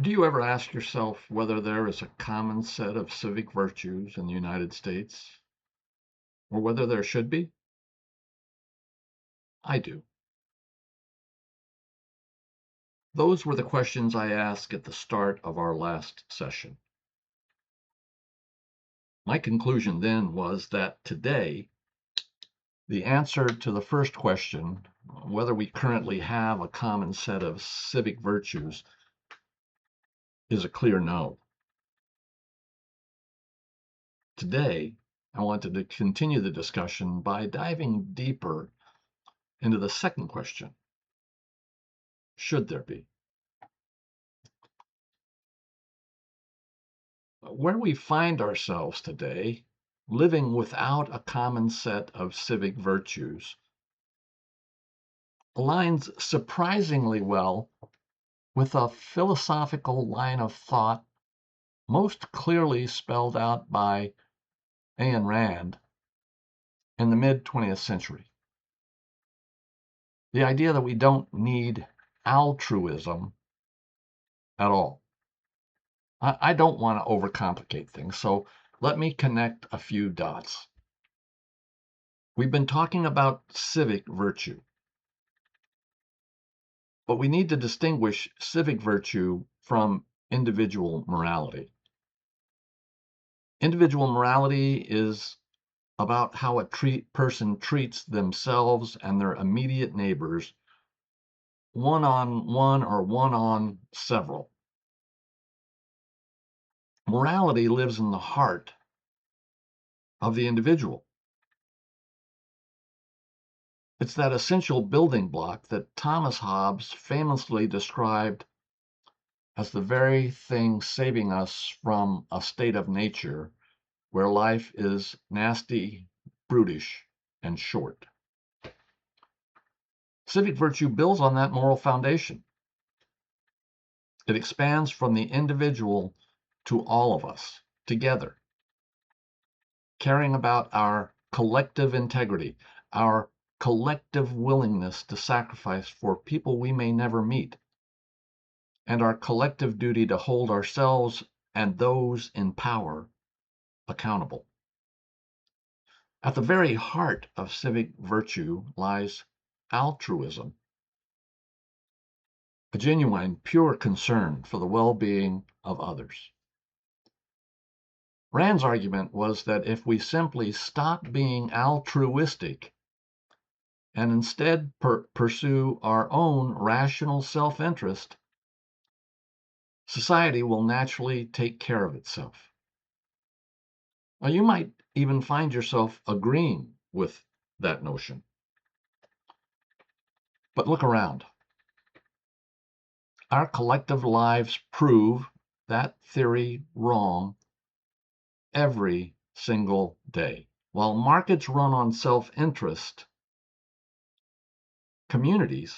Do you ever ask yourself whether there is a common set of civic virtues in the United States, or whether there should be? I do. Those were the questions I asked at the start of our last session. My conclusion then was that today, the answer to the first question, whether we currently have a common set of civic virtues, is a clear no. Today, I wanted to continue the discussion by diving deeper into the second question. Should there be? Where we find ourselves today, living without a common set of civic virtues, aligns surprisingly well with a philosophical line of thought most clearly spelled out by Ayn Rand in the mid-20th century. The idea that we don't need altruism at all. I don't want to overcomplicate things, so let me connect a few dots. We've been talking about civic virtue, but we need to distinguish civic virtue from individual morality. Individual morality is about how a person treats themselves and their immediate neighbors, one on one or one on several. Morality lives in the heart of the individual. It's that essential building block that Thomas Hobbes famously described as the very thing saving us from a state of nature where life is nasty, brutish, and short. Civic virtue builds on that moral foundation. It expands from the individual to all of us together, caring about our collective integrity, our collective willingness to sacrifice for people we may never meet, and our collective duty to hold ourselves and those in power accountable. At the very heart of civic virtue lies altruism, a genuine, pure concern for the well-being of others. Rand's argument was that if we simply stop being altruistic and instead pursue our own rational self-interest, society will naturally take care of itself. Now, you might even find yourself agreeing with that notion. But look around. Our collective lives prove that theory wrong every single day. While markets run on self-interest, communities,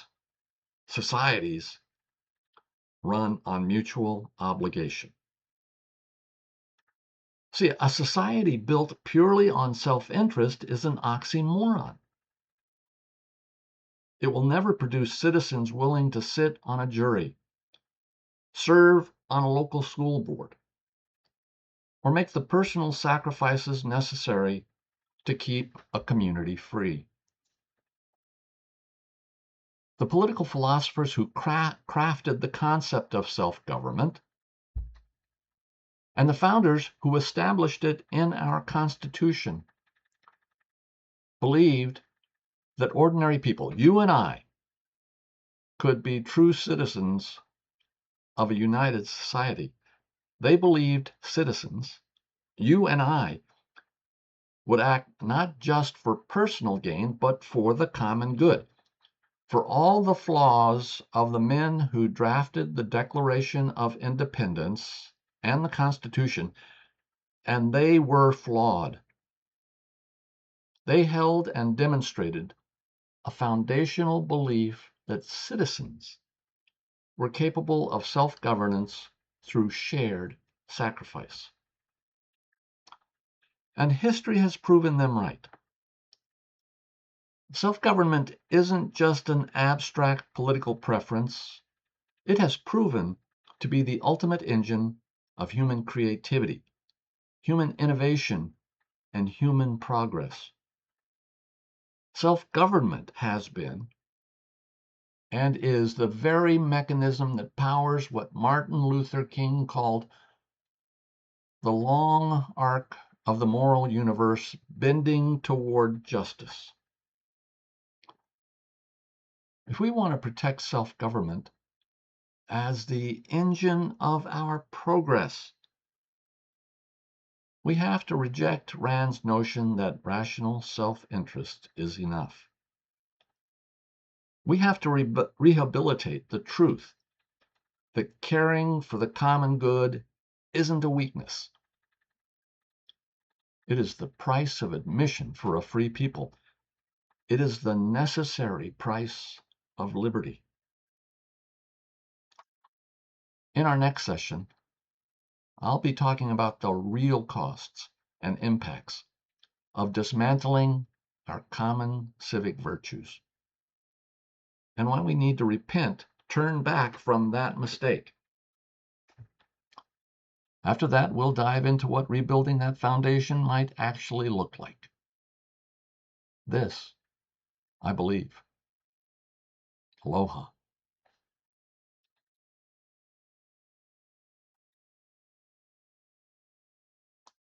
societies run on mutual obligation. See, a society built purely on self-interest is an oxymoron. It will never produce citizens willing to sit on a jury, serve on a local school board, or make the personal sacrifices necessary to keep a community free. The political philosophers who crafted the concept of self-government and the founders who established it in our Constitution believed that ordinary people, you and I, could be true citizens of a united society. They believed citizens, you and I, would act not just for personal gain, but for the common good. For all the flaws of the men who drafted the Declaration of Independence and the Constitution, and they were flawed, they held and demonstrated a foundational belief that citizens were capable of self-governance through shared sacrifice. And history has proven them right. Self-government isn't just an abstract political preference. It has proven to be the ultimate engine of human creativity, human innovation, and human progress. Self-government has been and is the very mechanism that powers what Martin Luther King called the long arc of the moral universe bending toward justice. If we want to protect self-government as the engine of our progress, we have to reject Rand's notion that rational self-interest is enough. We have to rehabilitate the truth that caring for the common good isn't a weakness. It is the price of admission for a free people. It is the necessary price of liberty. In our next session, I'll be talking about the real costs and impacts of dismantling our common civic virtues, and when we need to repent, turn back from that mistake. After that, we'll dive into what rebuilding that foundation might actually look like. This, I believe. Aloha.